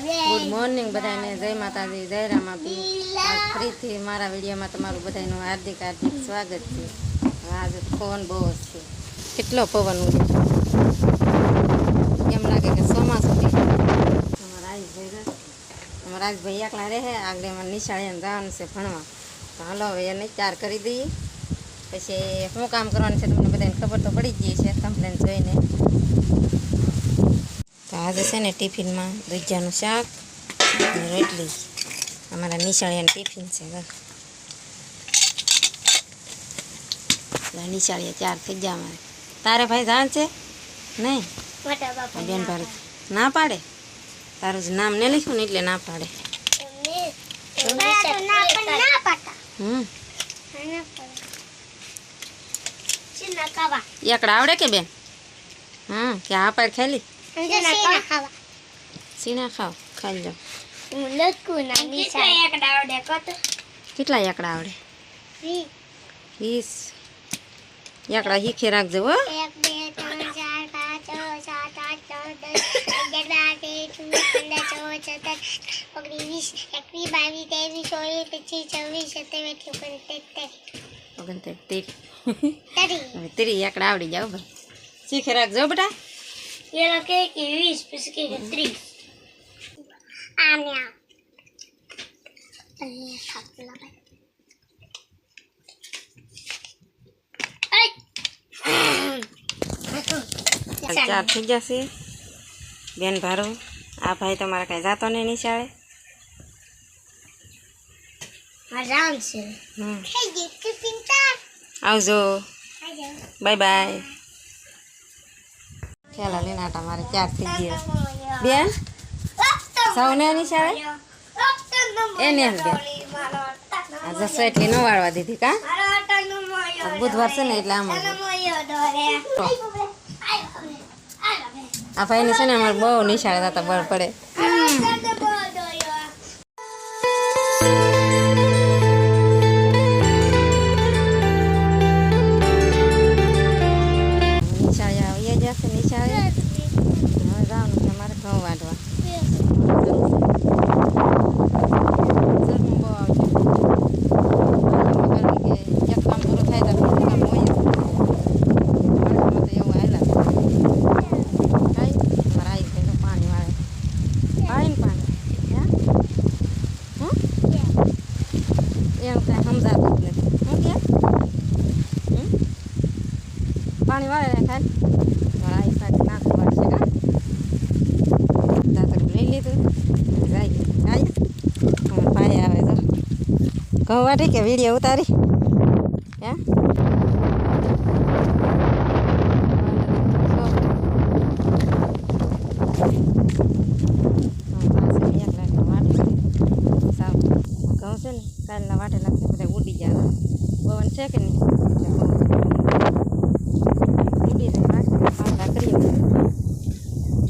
Good morning બધાને, જય માતાજી, જય રામાપી. ફરીથી મારા વિડીયોમાં તમારું બધાનું હાર્દિક હાર્દિક સ્વાગત છે. આજે પવન બહુ જ છે, કેટલો પવન ઉડે, એમ લાગે કે ચોમાસું છે. અમારા રાજભાઈ એકલા રહે, આગળ એમાં નિશાળે જવાનું છે ભણવા. તો હાલો હવે એને ચાર કરી દઈએ, પછી શું કામ કરવાનું છે તમને બધાને ખબર તો પડી જ ગઈ છે કમ્પ્લેન જોઈને. તો આજે છે ને ટિફિનમાં દૂધિયાનું શાક અને રોટલી. અમારા નિશાળિયાનું ટિફિન છે. નિશાળિયા ચાર થઈ ગયા અમારે. તારે ભાઈ જાણ છે નહીં? બેન ભારત ના પાડે, તારું જ નામ ને લખ્યું ને એટલે ના પાડે. એકડા આવડે કે બેન? કે આ પાડ ખેલી સીના ખાવ, ખાઈ જાઓ. કેટલા એકડા આવડે? 20 એકડા શીખી રાખજો. હો 1 2 3 4 5 6 7 8 9 10 11 12 30 એકડા આવડી જાવ ભાઈ, શીખી રાખજો બેટા. ચાર થઈ જશે. બેન ભારો, આ ભાઈ તમારે કઈ જાતો નહીં નિશાળે? આવજો, બાય બાય. ચાલો લીનાટા મારે ચાર થઈ ગયા. બેન સૌને નિશાળે એને બેન આ જસો એટલી ન વાળવા દીધી કા? બુધવાર છે ને એટલે આમ આ ભાઈને છે ને અમારે બહુ નિશાળે જતા બળ પડે. નિશાળે આવી જશે. નિશાળે હવે જવાનું છે અમારે ઘઉં વાઢવા. પાણી વાળે ને ખાય મારા આઈ સાથે નાખવા પડશે કા? દાંતરું લઈ લીધું જાય અમારા ભાઈ આવે તો ઘઉં વાટી કે વિડીયો ઉતારી હે? ઘઉં છે ને કાલના વાટેલા છે, બધા ઉડી જાય. પવન છે કે નહીં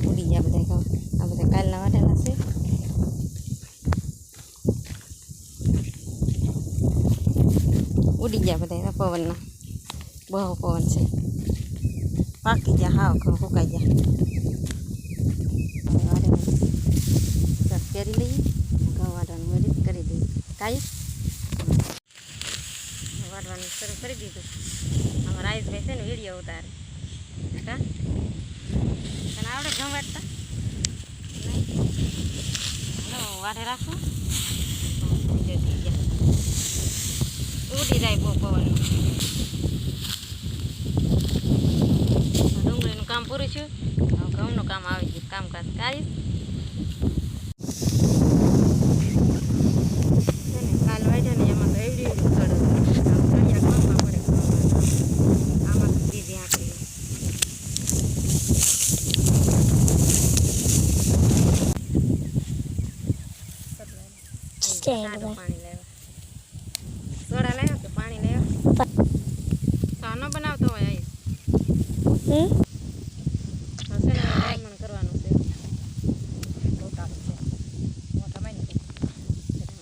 ઉડી ગયા બધા ઘઉં. આ બધા કાલના વાટેલા છે. ઉડી ગયા બધા પવનના, બહુ પવન છે. પાકી ગયા, હાવ ઘઉં સુકાઈ ગયા. સર કરી લઈએ, ઘઉં વાટવાનું મેં રીત કરી દઈએ. કાંઈ વાટવાનું શરૂ કરી દીધું. અમારા આયુષભાઈ છે ને વિડીયો ઉતારે. હા તને આવડે ઘઉં વાટતા? નહીં વાટે રાખું. ઉડી જાય બહુ પવન. ડુંગળીનું કામ પૂરું છું, હવે ઘઉંનું કામ આવી ગયું. કામકાજ કાઢીશ. કાલ વાટ્યા ને એમાં તો એવડી ઉતળે ઘઉંમાં પડે. આમાં તો દીધી આંકડી પાણી લેવા. સોડા લેવા કે પાણી લેવા? ચા ન બનાવતો હોય આવીશ કરવાનું છે. મોટા બની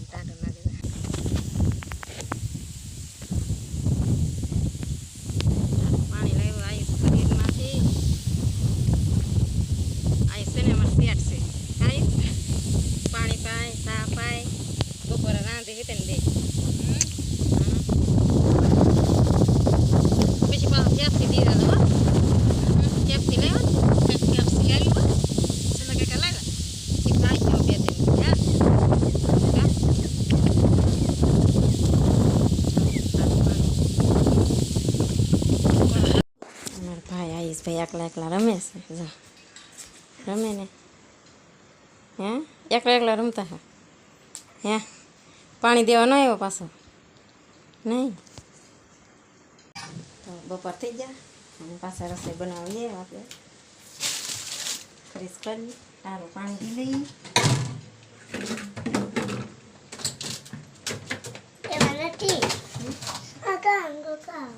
ટાટો ના દેવા. પાણી લેવું આવીશ શરીરમાંથી. આવીશ છે ને અમારે સેટ છે. આવીશ એકલા એકલા રમે છે જો રમે ને હે એકલા એકલા રમતા હા હે પાણી દેવા ન આવ્યો પાછો નહીં તો બપોર થઈ ગયા અને પાછા રસોઈ બનાવીએ આપણે ફ્રેશ કરી સારું પાણી પી લઈએ એમાં નથી આ કાંગો કાં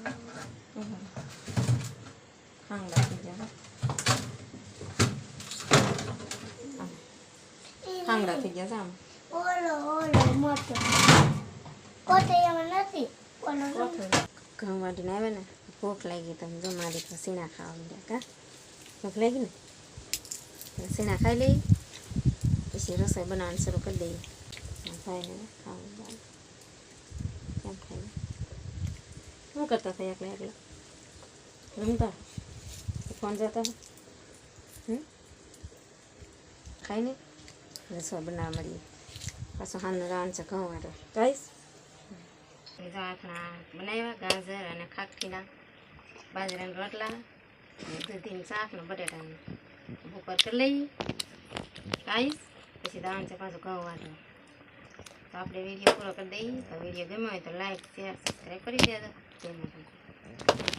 ખાંડા થઈ ગયા ખાંડા થઈ ગયા આમ ઓલો મોટો કોતે એમાં નથી ઓલો ઘઉં વાટીને આવે ને ભૂખ લાગી તમે જો મારી તો સીણા ખાવા માંડ્યા કા ભૂખ લાગી ને સીણા ખાઈ લઈ પછી રસોઈ બનાવવાનું શરૂ કરી દઈએ ભાઈને ખાવાનું કેમ ખાઈને શું કરતા હતા એકલા એકલા રમતા ફોન જતા ખાઈને રસોઈ બનાવવા મળીએ પાછું હાલનું રાણ છે ઘઉં વાટો કહીશ આપણા બનાવ્યા ગાજર અને ખાખીના બાજરાના રોટલા દૂધીનું શાક ને બટેટાનું બપોર કરી લઈએ ખાઈશ પછી દાણ છે પાછું ઘઉં વાટો તો આપણે વિડીયો પૂરો કરી દઈએ તો વિડીયો ગમ્યો હોય તો લાઈક શેર સબસ્ક્રાઈબ કરી દેજો જય માતા